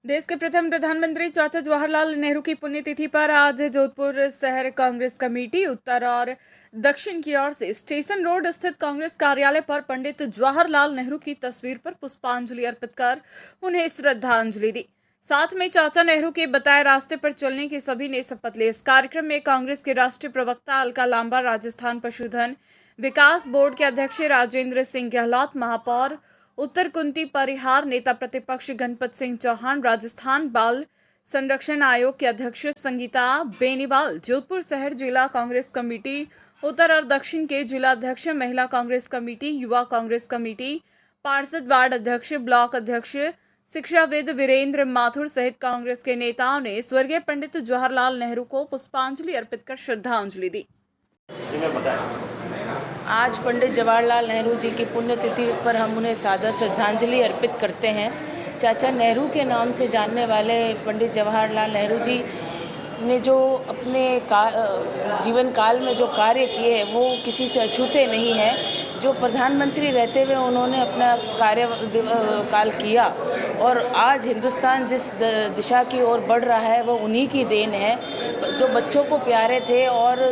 देश के प्रथम प्रधानमंत्री चाचा जवाहरलाल नेहरू की पुण्यतिथि पर आज जोधपुर शहर कांग्रेस कमेटी उत्तर और दक्षिण की ओर से स्टेशन रोड स्थित कांग्रेस कार्यालय पर पंडित जवाहरलाल नेहरू की तस्वीर पर पुष्पांजलि अर्पित कर उन्हें श्रद्धांजलि दी। साथ में चाचा नेहरू के बताए रास्ते पर चलने की सभी ने शपथ ली। इस कार्यक्रम में कांग्रेस के राष्ट्रीय प्रवक्ता अलका लांबा, राजस्थान पशुधन विकास बोर्ड के अध्यक्ष राजेंद्र सिंह गहलोत, महापौर उत्तर कुंती परिहार, नेता प्रतिपक्ष गणपत सिंह चौहान, राजस्थान बाल संरक्षण आयोग के अध्यक्ष संगीता बेनीवाल, जोधपुर शहर जिला कांग्रेस कमेटी उत्तर और दक्षिण के जिला अध्यक्ष, महिला कांग्रेस कमेटी, युवा कांग्रेस कमेटी, पार्षद, वार्ड अध्यक्ष, ब्लॉक अध्यक्ष, शिक्षाविद वीरेंद्र माथुर सहित कांग्रेस के नेताओं ने स्वर्गीय पंडित जवाहरलाल नेहरू को पुष्पांजलि अर्पित कर श्रद्धांजलि दी। आज पंडित जवाहरलाल नेहरू जी की पुण्यतिथि पर हम उन्हें सादर श्रद्धांजलि अर्पित करते हैं। चाचा नेहरू के नाम से जानने वाले पंडित जवाहरलाल नेहरू जी ने जो अपने जीवन काल में जो कार्य किए वो किसी से अछूते नहीं हैं। जो प्रधानमंत्री रहते हुए उन्होंने अपना काल किया और आज हिंदुस्तान जिस दिशा की ओर बढ़ रहा है वो उन्हीं की देन है। जो बच्चों को प्यारे थे और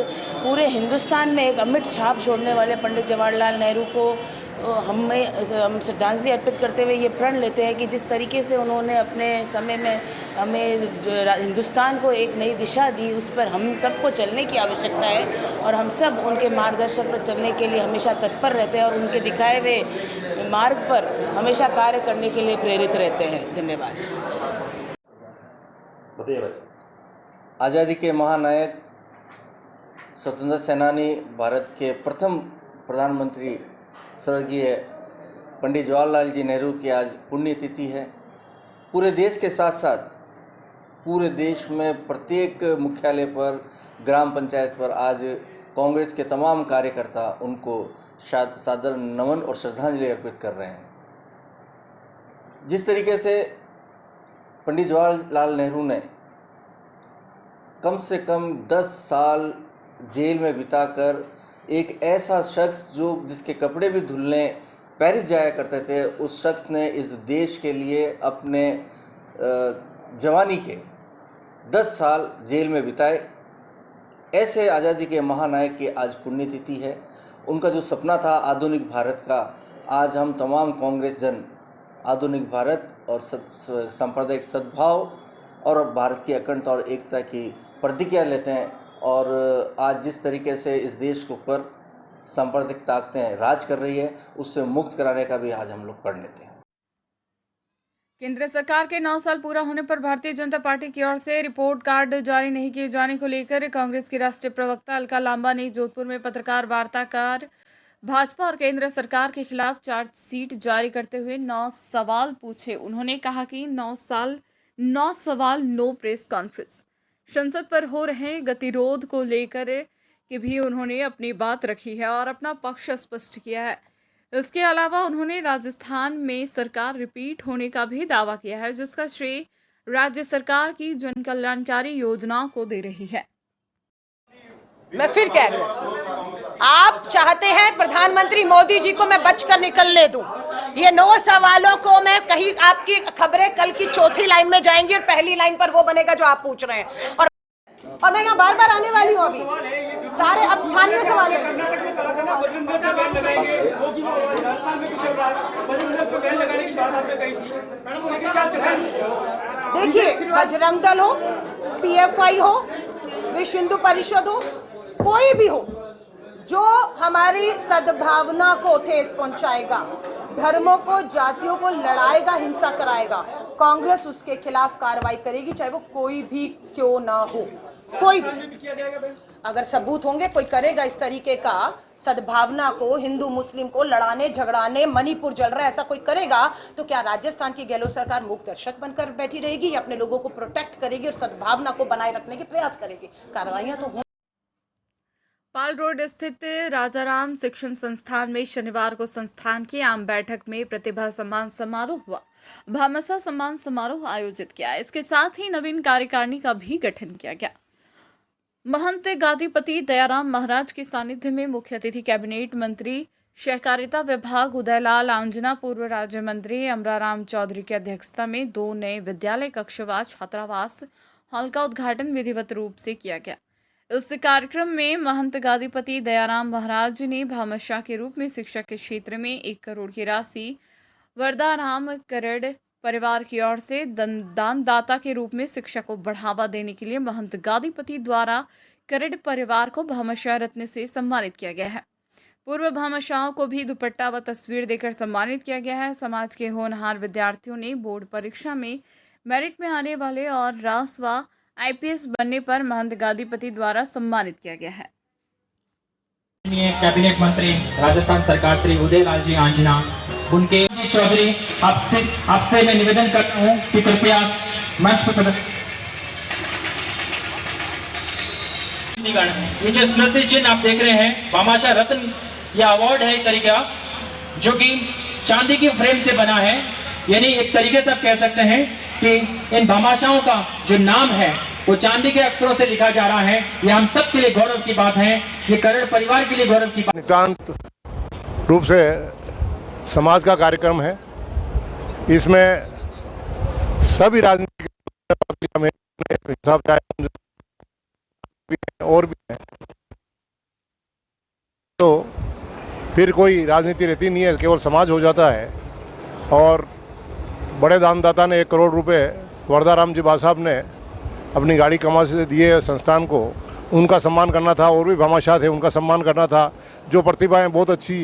पूरे हिंदुस्तान में एक अमिट छाप छोड़ने वाले पंडित जवाहरलाल नेहरू को हम श्रद्धांजलि अर्पित करते हुए ये प्रण लेते हैं कि जिस तरीके से उन्होंने अपने समय में हमें हिंदुस्तान को एक नई दिशा दी, उस पर हम सबको चलने की आवश्यकता है और हम सब उनके मार्गदर्शन पर चलने के लिए हमेशा तत्पर रहते हैं और उनके दिखाए हुए मार्ग पर हमेशा कार्य करने के लिए प्रेरित रहते हैं। धन्यवाद। आज़ादी के महानायक, स्वतंत्रता सेनानी, भारत के प्रथम प्रधानमंत्री स्वर्गीय पंडित जवाहरलाल जी नेहरू की आज पुण्यतिथि है। पूरे देश के साथ साथ पूरे देश में प्रत्येक मुख्यालय पर, ग्राम पंचायत पर आज कांग्रेस के तमाम कार्यकर्ता उनको सादर नमन और श्रद्धांजलि अर्पित कर रहे हैं। जिस तरीके से पंडित जवाहरलाल नेहरू ने कम से कम 10 साल जेल में बिताकर एक ऐसा शख्स जिसके कपड़े भी धुलने पेरिस जाया करते थे, उस शख्स ने इस देश के लिए अपने जवानी के 10 साल जेल में बिताए। ऐसे आज़ादी के महानायक की आज पुण्यतिथि है। उनका जो सपना था आधुनिक भारत का, आज हम तमाम कांग्रेस जन आधुनिक भारत और सांप्रदायिक सद्भाव और भारत की अखंडता और एकता की प्रतिज्ञा लेते हैं। और आज जिस तरीके से इस देश के ऊपर सांप्रदायिक ताकतें राज कर रही है, उससे मुक्त कराने का भी आज हम लोग कर लेते हैं। केंद्र सरकार के 9 साल पूरा होने पर भारतीय जनता पार्टी की ओर से रिपोर्ट कार्ड जारी नहीं किए जाने को लेकर कांग्रेस की राष्ट्रीय प्रवक्ता अलका लांबा ने जोधपुर में पत्रकार वार्ता कर भाजपा और केंद्र सरकार के खिलाफ चार्जशीट जारी करते हुए 9 सवाल पूछे। उन्होंने कहा कि 9 सवाल नो प्रेस कॉन्फ्रेंस। संसद पर हो रहे गतिरोध को लेकर के भी उन्होंने अपनी बात रखी है और अपना पक्ष स्पष्ट किया है। इसके अलावा उन्होंने राजस्थान में सरकार रिपीट होने का भी दावा किया है, जिसका श्रेय राज्य सरकार की जन कल्याणकारी योजनाओं को दे रही है। मैं फिर कह रही हूँ, आप चाहते हैं प्रधानमंत्री मोदी जी को मैं बचकर निकलने दूं। ये 9 सवालों को मैं कहीं, आपकी खबरें कल की चौथी लाइन में जाएंगी और पहली लाइन पर वो बनेगा जो आप पूछ रहे हैं। और मैं यहाँ बार बार आने वाली हूँ। अभी सारे अब स्थानीय सवाल हैं। देखिए, बजरंग दल हो, PFI हो, विश्व हिंदू परिषद हो, कोई भी हो जो हमारी सद्भावना को ठेस पहुंचाएगा, धर्मों को, जातियों को लड़ाएगा, हिंसा कराएगा, कांग्रेस उसके खिलाफ कार्रवाई करेगी, चाहे वो कोई भी क्यों ना हो। कोई भी अगर सबूत होंगे, कोई करेगा इस तरीके का सद्भावना को, हिंदू मुस्लिम को लड़ाने झगड़ाने, मणिपुर जल रहा है, ऐसा कोई करेगा तो क्या राजस्थान की गहलोत सरकार मूक दर्शक बनकर बैठी रहेगी या अपने लोगों को प्रोटेक्ट करेगी और सद्भावना को बनाए रखने के प्रयास करेगी? कार्रवाइयां तो पाल रोड स्थित राजाराम शिक्षण संस्थान में शनिवार को संस्थान की आम बैठक में प्रतिभा सम्मान समारोह हुआ। भामाशाह सम्मान समारोह आयोजित किया। इसके साथ ही नवीन कार्यकारिणी का भी गठन किया गया। महंत गादीपति दयाराम महाराज के सानिध्य में मुख्य अतिथि कैबिनेट मंत्री सहकारिता विभाग उदयलाल आंजना पूर्व राज्य मंत्री अमराराम चौधरी की अध्यक्षता में 2 नए विद्यालय कक्षावास छात्रावास हॉल का उद्घाटन विधिवत रूप से किया गया। इस कार्यक्रम में महंत गादीपति दयाराम महाराज ने भामाशाह के रूप में शिक्षा के क्षेत्र में 1 करोड़ की राशि वरदाराम करेड़ परिवार की ओर से दानदाता के रूप में शिक्षा को बढ़ावा देने के लिए महंत गादीपति द्वारा करेड़ परिवार को भामाशाह रत्न से सम्मानित किया गया है। पूर्व भामाशाहों को भी दुपट्टा व तस्वीर देकर सम्मानित किया गया है। समाज के होनहार विद्यार्थियों ने बोर्ड परीक्षा में मेरिट में आने वाले और रास व IPS बनने पर महंत गादीपति द्वारा सम्मानित किया गया है। कैबिनेट मंत्री राजस्थान सरकार श्री उदयलाल जी आंजना, उनके चौधरी, आपसे मैं निवेदन करता हूं कि कृपया मंच पर नीचे स्मृति चिन्ह आप देख रहे हैं, भामाशाह रत्न यह अवार्ड है एक तरीका, जो कि चांदी की फ्रेम से बना है। यानी एक तरीके से आप कह सकते हैं कि इन भामाशाहों का जो नाम है वो चांदी के अक्षरों से लिखा जा रहा है। यह हम सब के लिए गौरव की बात है, ये करेड़ परिवार के लिए गौरव की बात। नितांत रूप से समाज का कार्यक्रम है। इसमें सभी राजनीतिक और भी है, तो फिर कोई राजनीति रहती नहीं है, केवल समाज हो जाता है। और बड़े दानदाता ने 1 करोड़ रुपए वरदाराम जी बा साहब ने अपनी गाड़ी कमा से दिए संस्थान को, उनका सम्मान करना था। और भी भामाशाह थे, उनका सम्मान करना था। जो प्रतिभाएं बहुत अच्छी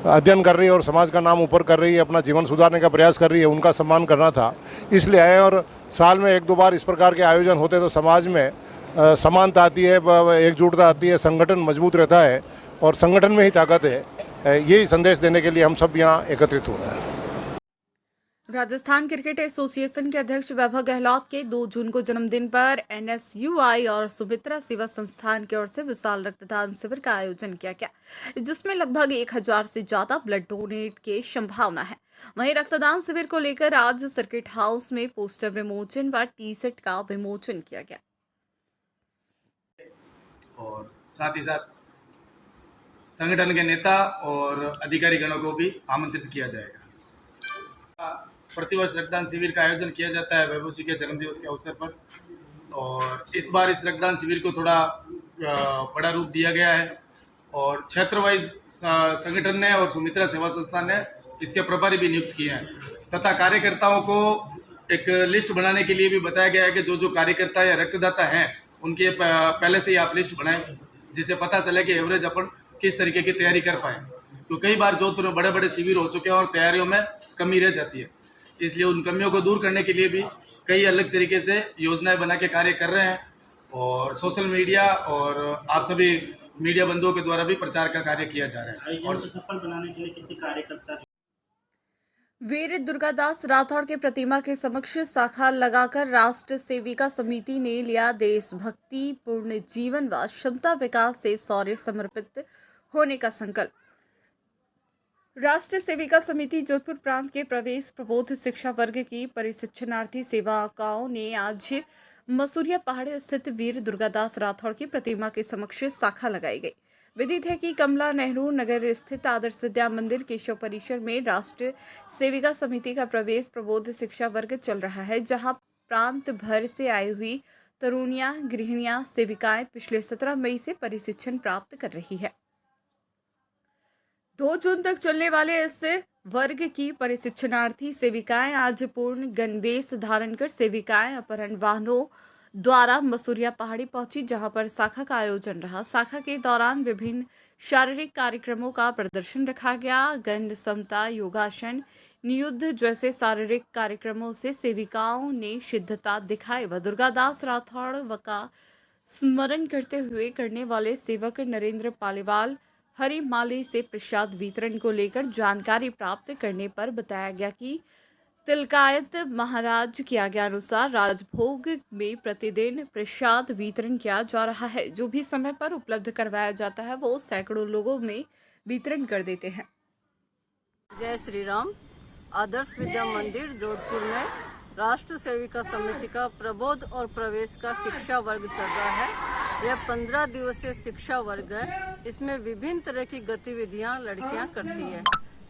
अध्ययन कर रही है और समाज का नाम ऊपर कर रही है, अपना जीवन सुधारने का प्रयास कर रही है, उनका सम्मान करना था, इसलिए आए। और साल में 1-2 बार इस प्रकार के आयोजन होते तो समाज में समानता आती है, एकजुटता आती है, संगठन मजबूत रहता है और संगठन में ही ताकत है। यही संदेश देने के लिए हम सब यहाँ एकत्रित हो रहे हैं। राजस्थान क्रिकेट एसोसिएशन के अध्यक्ष वैभव गहलोत के 2 जून को जन्मदिन पर NSUI और सुमित्रा सेवा संस्थान की ओर से विशाल रक्तदान शिविर का आयोजन किया गया, जिसमें लगभग 1000 से ज्यादा ब्लड डोनेट की संभावना है। वहीं रक्तदान शिविर को लेकर आज सर्किट हाउस में पोस्टर विमोचन व टी-शर्ट का विमोचन किया गया और साथ ही साथ संगठन के नेता और अधिकारी गणों को भी आमंत्रित किया जाएगा। प्रतिवर्ष रक्तदान शिविर का आयोजन किया जाता है वैभव जी के जन्मदिवस के अवसर पर, और इस बार इस रक्तदान शिविर को थोड़ा बड़ा रूप दिया गया है और क्षेत्र वाइज संगठन ने और सुमित्रा सेवा संस्थान ने इसके प्रभारी भी नियुक्त किए हैं तथा कार्यकर्ताओं को एक लिस्ट बनाने के लिए भी बताया गया है कि जो कार्यकर्ता या रक्तदाता हैं उनकी पहले से ही आप लिस्ट बनाएं, जिससे पता चले कि एवरेज अपन किस तरीके की तैयारी कर पाएँ। तो कई बार जोधपुर में बड़े बड़े शिविर हो चुके हैं और तैयारियों में कमी रह जाती है, इसलिए उन कमियों को दूर करने के लिए भी कई अलग तरीके से योजनाएं बना के कार्य कर रहे हैं और सोशल मीडिया और आप सभी मीडिया बंधुओं के द्वारा भी प्रचार का कार्य किया जा रहा है। और सफल बनाने के लिए कितने कार्यकर्ता वीर दुर्गादास राठौड़ के प्रतिमा के समक्ष शाखा लगाकर राष्ट्र सेविका समिति ने लिया देशभक्ति पूर्ण जीवन व क्षमता विकास से शौर्य समर्पित होने का संकल्प। राष्ट्र सेविका समिति जोधपुर प्रांत के प्रवेश प्रबोध शिक्षा वर्ग की परिशिक्षणार्थी सेवकाओं ने आज मसूरिया पहाड़ी स्थित वीर दुर्गादास राठौड़ की प्रतिमा के समक्ष शाखा लगाई गई। विदित है कि कमला नेहरू नगर स्थित आदर्श विद्या मंदिर केशव परिसर में राष्ट्र सेविका समिति का प्रवेश प्रबोध शिक्षा वर्ग चल रहा है, जहां प्रांत भर से आई हुई तरुणियां, गृहिणियां, सेविकाएं पिछले 17 मई से परिशिक्षण प्राप्त कर रही है। 2 जून तक चलने वाले इस वर्ग की परिशिक्षणार्थी सेविकाएं आज पूर्ण गणवेश धारण कर सेविकाएं अपहरण वाहनों द्वारा मसूरिया पहाड़ी पहुंची, जहां पर शाखा का आयोजन रहा। शाखा के दौरान विभिन्न शारीरिक कार्यक्रमों का प्रदर्शन रखा गया। गंड समता, योगासन, नियुद्ध जैसे शारीरिक कार्यक्रमों से सेविकाओं ने सिद्धता दिखाई व दुर्गादास राठौड़ का स्मरण करते हुए करने वाले सेवक नरेंद्र पालीवाल हरिमाली से प्रसाद वितरण को लेकर जानकारी प्राप्त करने पर बताया गया कि तिलकायत महाराज के आज्ञा अनुसार राजभोग में प्रतिदिन प्रसाद वितरण किया जा रहा है। जो भी समय पर उपलब्ध करवाया जाता है वो सैकड़ों लोगों में वितरण कर देते हैं। जय श्री राम। आदर्श विद्या मंदिर जोधपुर में राष्ट्र सेविका समिति का प्रबोध और प्रवेश का शिक्षा वर्ग चल रहा है। यह 15 दिवसीय शिक्षा वर्ग है। इसमें विभिन्न तरह की गतिविधियां लड़कियां करती है।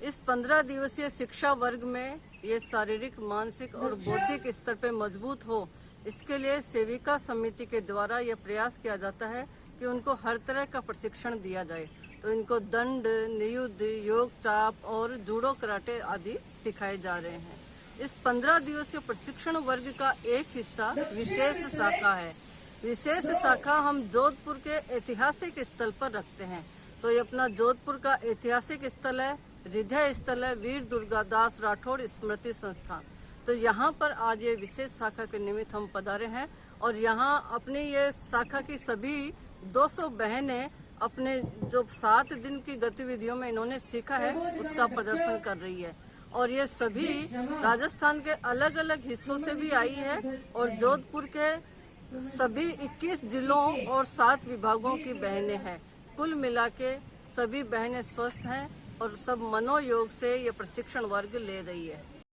इस 15 दिवसीय शिक्षा वर्ग में ये शारीरिक, मानसिक और बौद्धिक स्तर पे मजबूत हो, इसके लिए सेविका समिति के द्वारा यह प्रयास किया जाता है कि उनको हर तरह का प्रशिक्षण दिया जाए। तो इनको दंड, नियुद्ध, योग चाप और जूडो, कराटे आदि सिखाए जा रहे हैं। इस 15 दिवसीय प्रशिक्षण वर्ग का एक हिस्सा विशेष शाखा है। विशेष शाखा हम जोधपुर के ऐतिहासिक स्थल पर रखते हैं। तो ये अपना जोधपुर का ऐतिहासिक स्थल है, हृदय स्थल है, वीर दुर्गादास राठौड़ स्मृति संस्थान। तो यहाँ पर आज ये विशेष शाखा के निमित्त हम पधारे हैं और यहाँ अपनी ये शाखा की सभी 200 बहनें अपने जो 7 दिन की गतिविधियों में इन्होंने सीखा है उसका प्रदर्शन कर रही है। और ये सभी राजस्थान के अलग अलग हिस्सों से भी आई है और जोधपुर के सभी 21 जिलों और 7 विभागों की बहनें हैं। कुल मिला के सभी बहनें स्वस्थ हैं और सब मनोयोग से ये प्रशिक्षण वर्ग ले रही है।